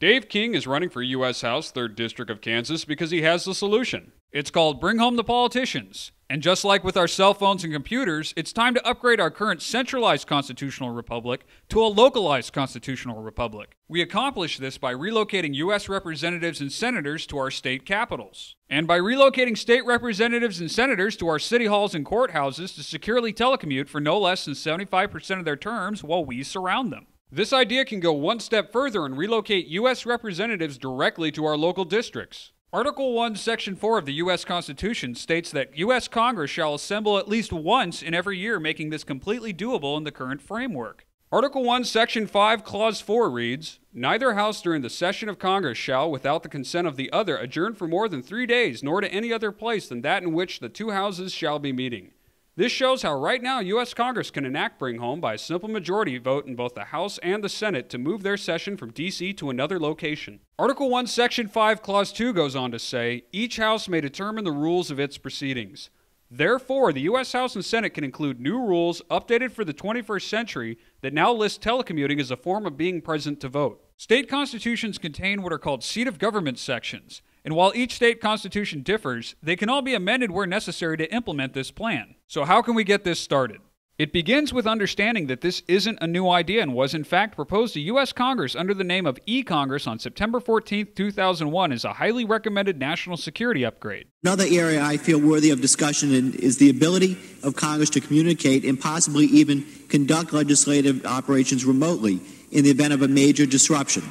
Dave King is running for U.S. House, 3rd District of Kansas, because he has the solution. It's called Bring Home the Politicians. And just like with our cell phones and computers, it's time to upgrade our current centralized constitutional republic to a localized constitutional republic. We accomplish this by relocating U.S. representatives and senators to our state capitals. And by relocating state representatives and senators to our city halls and courthouses to securely telecommute for no less than 75% of their terms while we surround them. This idea can go one step further and relocate U.S. representatives directly to our local districts. Article 1, Section 4 of the U.S. Constitution states that U.S. Congress shall assemble at least once in every year, making this completely doable in the current framework. Article 1, Section 5, Clause 4 reads, "Neither House during the session of Congress shall, without the consent of the other, adjourn for more than 3 days, nor to any other place than that in which the two houses shall be meeting." This shows how right now U.S. Congress can enact Bring Home by a simple majority vote in both the House and the Senate to move their session from D.C. to another location. Article 1, Section 5, Clause 2 goes on to say, "Each House may determine the rules of its proceedings." Therefore, the U.S. House and Senate can include new rules updated for the 21st century that now list telecommuting as a form of being present to vote. State constitutions contain what are called seat of government sections. And while each state constitution differs, they can all be amended where necessary to implement this plan. So how can we get this started? It begins with understanding that this isn't a new idea and was in fact proposed to U.S. Congress under the name of eCongress on September 14, 2001 as a highly recommended national security upgrade. Another area I feel worthy of discussion is the ability of Congress to communicate and possibly even conduct legislative operations remotely in the event of a major disruption.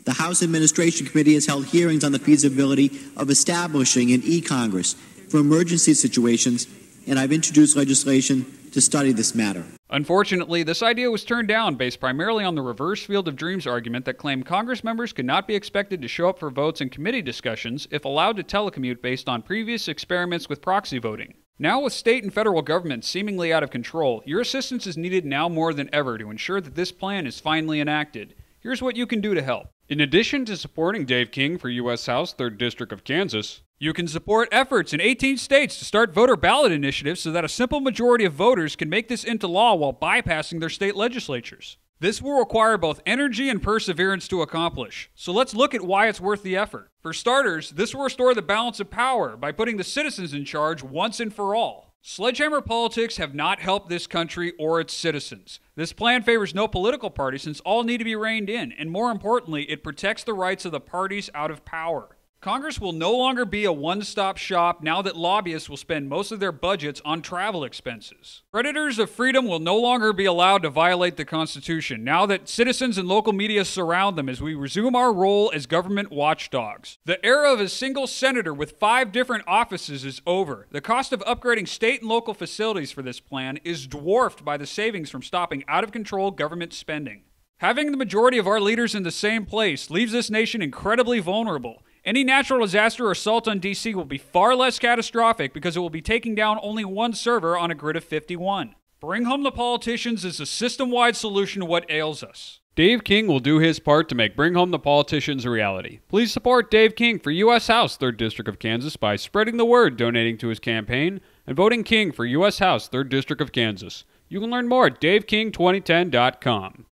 The House Administration Committee has held hearings on the feasibility of establishing an eCongress for emergency situations, and I've introduced legislation to study this matter. Unfortunately, this idea was turned down based primarily on the reverse field of dreams argument that claimed Congress members could not be expected to show up for votes and committee discussions if allowed to telecommute based on previous experiments with proxy voting. Now with state and federal governments seemingly out of control, your assistance is needed now more than ever to ensure that this plan is finally enacted. Here's what you can do to help. In addition to supporting Dave King for U.S. House, 3rd District of Kansas, you can support efforts in 18 states to start voter ballot initiatives so that a simple majority of voters can make this into law while bypassing their state legislatures. This will require both energy and perseverance to accomplish, so let's look at why it's worth the effort. For starters, this will restore the balance of power by putting the citizens in charge once and for all. Sledgehammer politics have not helped this country or its citizens. This plan favors no political party since all need to be reined in, and more importantly, it protects the rights of the parties out of power. Congress will no longer be a one-stop shop now that lobbyists will spend most of their budgets on travel expenses. Predators of freedom will no longer be allowed to violate the Constitution now that citizens and local media surround them as we resume our role as government watchdogs. The era of a single senator with 5 different offices is over. The cost of upgrading state and local facilities for this plan is dwarfed by the savings from stopping out-of-control government spending. Having the majority of our leaders in the same place leaves this nation incredibly vulnerable. Any natural disaster or assault on D.C. will be far less catastrophic because it will be taking down only one server on a grid of 51. Bring Home the Politicians is a system-wide solution to what ails us. Dave King will do his part to make Bring Home the Politicians a reality. Please support Dave King for U.S. House, 3rd District of Kansas by spreading the word, donating to his campaign, and voting King for U.S. House, 3rd District of Kansas. You can learn more at DaveKing2010.com.